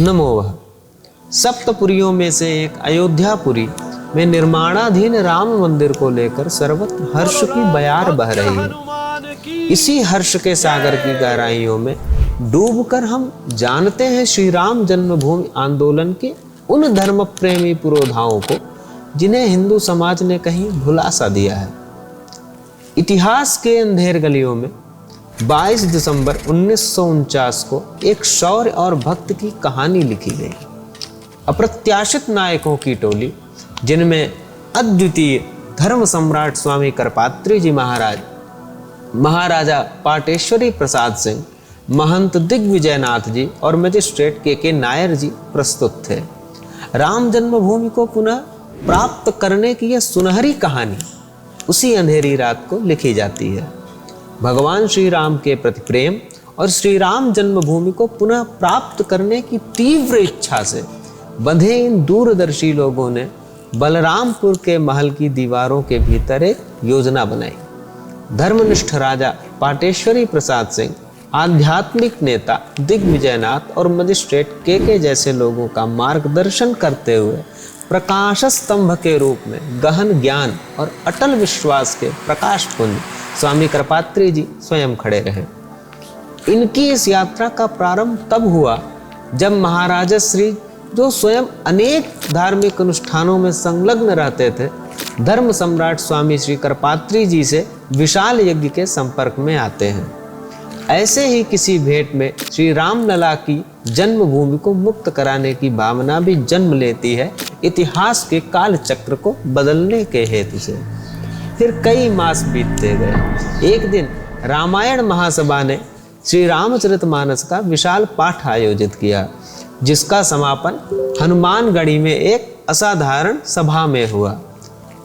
नमोवः। सप्तपुरियों में से एक अयोध्यापुरी में निर्माणाधीन राम मंदिर को लेकर सर्वत्र हर्ष की बयार बह रही है। इसी हर्ष के सागर की गहराइयों में डूबकर हम जानते हैं श्री राम जन्मभूमि आंदोलन के उन धर्म प्रेमी पुरोधाओं को जिन्हें हिंदू समाज ने कहीं भुला सा दिया है। इतिहास के अंधेर गलियों में 22 दिसंबर 1949 को एक शौर्य और भक्त की कहानी लिखी गई। अप्रत्याशित नायकों की टोली, जिनमें अद्वितीय धर्म सम्राट स्वामी करपात्री जी महाराज, महाराजा पाटेश्वरी प्रसाद सिंह, महंत दिग्विजयनाथ जी और मजिस्ट्रेट के नायर जी प्रस्तुत थे। राम जन्मभूमि को पुनः प्राप्त करने की यह सुनहरी कहानी उसी अंधेरी रात को लिखी जाती है। भगवान श्री राम के प्रति प्रेम और श्री राम जन्मभूमि को पुनः प्राप्त करने की तीव्र इच्छा से बंधे इन दूरदर्शी लोगों ने बलरामपुर के महल की दीवारों के भीतर एक योजना बनाई। धर्मनिष्ठ राजा पाटेश्वरी प्रसाद सिंह, आध्यात्मिक नेता दिग्विजयनाथ और मजिस्ट्रेट के जैसे लोगों का मार्गदर्शन करते हुए प्रकाश स्तंभ के रूप में गहन ज्ञान और अटल विश्वास के प्रकाश पुंज स्वामी करपात्री जी स्वयं खड़े रहे। इनकी इस यात्रा का प्रारंभ तब हुआ जब महाराजा श्री, जो स्वयं अनेक धार्मिक अनुष्ठानों में संलग्न रहते थे, धर्म सम्राट स्वामी श्री करपात्री जी से विशाल यज्ञ के संपर्क में आते हैं। ऐसे ही किसी भेंट में श्री राम लला की जन्मभूमि को मुक्त कराने की भावना भी जन्म लेती है इतिहास के काल चक्र को बदलने के हेतु से। फिर कई मास बीतते गए। एक दिन रामायण महासभा ने श्री रामचरितमानस का विशाल पाठ आयोजित किया, जिसका समापन हनुमानगढ़ी में एक असाधारण सभा में हुआ।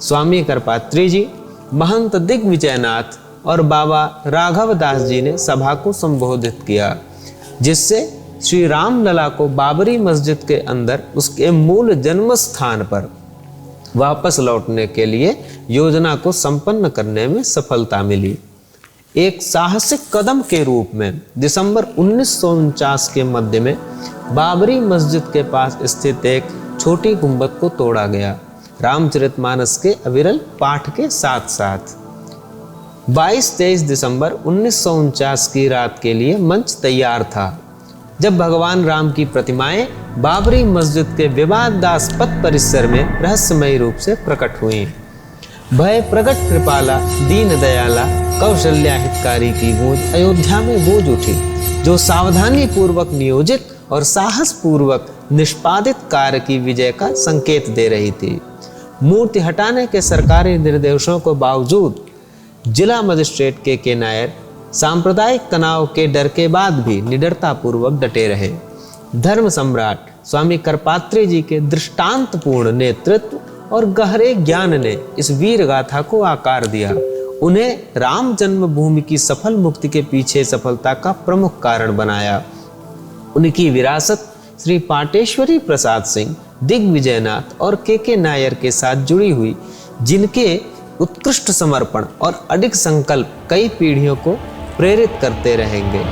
स्वामी करपात्री जी, महंत दिग्विजयनाथ और बाबा राघव दास जी ने सभा को संबोधित किया, जिससे श्री राम लला को बाबरी मस्जिद के अंदर उसके मूल जन्म स्थान पर वापस लौटने के लिए योजना को संपन्न करने में सफलता मिली। एक साहसिक कदम के रूप में दिसंबर 1949 के मध्य में बाबरी मस्जिद के पास स्थित एक छोटी गुंबद को तोड़ा गया, रामचरितमानस के अविरल पाठ के साथ साथ। 22-23 दिसंबर 1949 की रात के लिए मंच तैयार था, जब भगवान राम की प्रतिमाएं बाबरी मस्जिद के विवादास्पद परिसर में रहस्यमयी रूप से प्रकट हुई। भय प्रगट कृपाला दीन दयाला कौशल्या हितकारी की गूंज अयोध्या में गूंज उठी, जो सावधानी पूर्वक नियोजित और साहस पूर्वक निष्पादित कार्य की विजय का संकेत दे रही थी। मूर्ति हटाने के सरकारी निर्देशों के बावजूद जिला मजिस्ट्रेट के नायर सांप्रदायिक तनाव के डर के बाद भी निडरता पूर्वक डटे रहे। धर्म सम्राट स्वामी करपात्री जी के दृष्टांतपूर्ण नेतृत्व और गहरे ज्ञान ने इस वीर गाथा को आकार दिया, उन्हें राम जन्मभूमि की सफल मुक्ति के पीछे सफलता का प्रमुख कारण बनाया। उनकी विरासत श्री पाटेश्वरी प्रसाद सिंह, दिग्विजयनाथ और के नायर के साथ जुड़ी हुई, जिनके उत्कृष्ट समर्पण और अडिग संकल्प कई पीढ़ियों को प्रेरित करते रहेंगे।